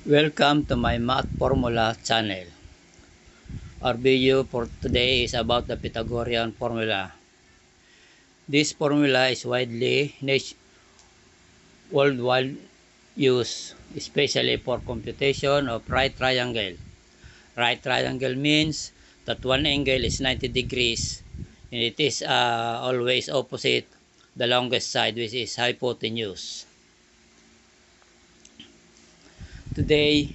Welcome to my Math Formula channel. Our video for today is about the Pythagorean formula. This formula is worldwide used, especially for computation of right triangle. Right triangle means that one angle is 90 degrees and it is always opposite the longest side, which is hypotenuse. Today,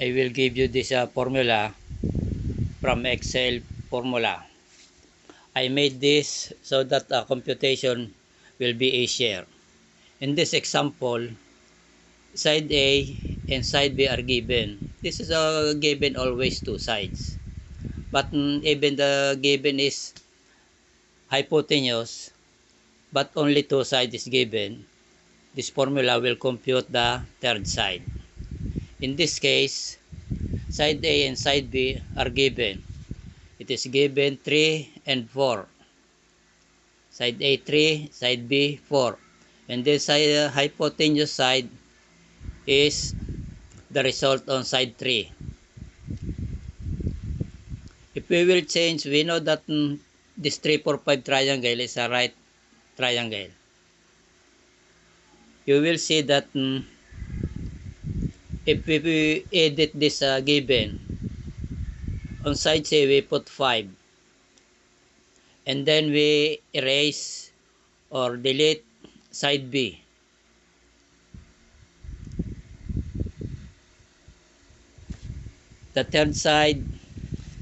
I will give you this formula from Excel formula. I made this so that computation will be easier. In this example, side A and side B are given. This is given always two sides. But even the given is hypotenuse, but only two sides is given. This formula will compute the third side. In this case, side A and side B are given. It is given 3 and 4. Side A 3, side B 4. And this hypotenuse side is the result on side 3. If we will change, we know that this 3, 4, 5 triangle is a right triangle. You will see that if we edit this given, on side C we put 5. And then we erase or delete side B. The third side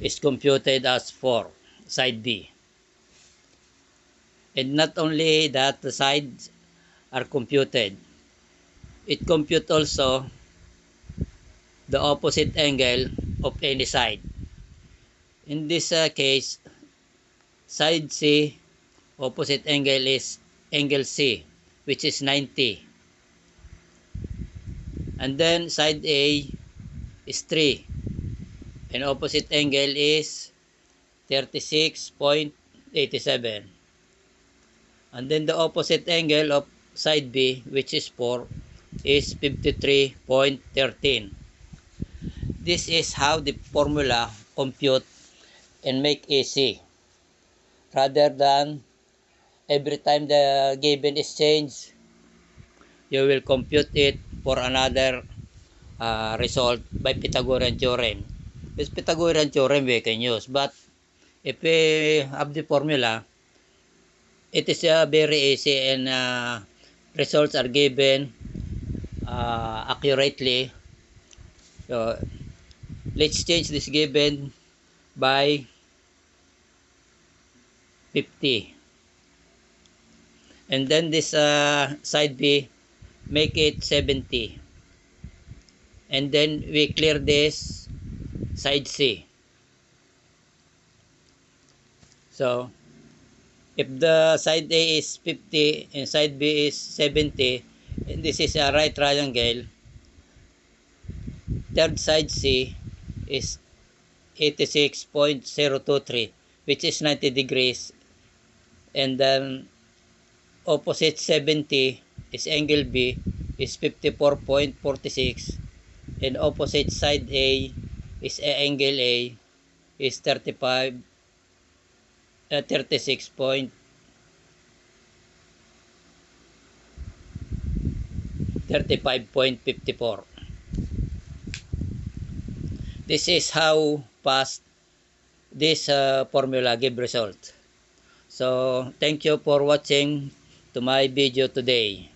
is computed as 4, side B. And not only that the sides are computed, it computes also the opposite angle of any side. In this case, side C, opposite angle is angle C, which is 90. And then side A is 3. And opposite angle is 36.87. And then the opposite angle of side B, which is 4, is 53.13. This is how the formula compute and make easy, rather than every time the given is changed, you will compute it for another result by Pythagorean theorem. This Pythagorean theorem we can use, but if we have the formula, it is very easy and results are given accurately. So let's change this given by 50. And then this side B, make it 70. And then we clear this side C. So if the side A is 50 and side B is 70, and this is a right triangle, third side C is 86.023, which is 90 degrees. And then opposite 70 is angle B is 54.46. And opposite side A is angle A is 35.54. This is how fast this formula give result. So thank you for watching to my video today.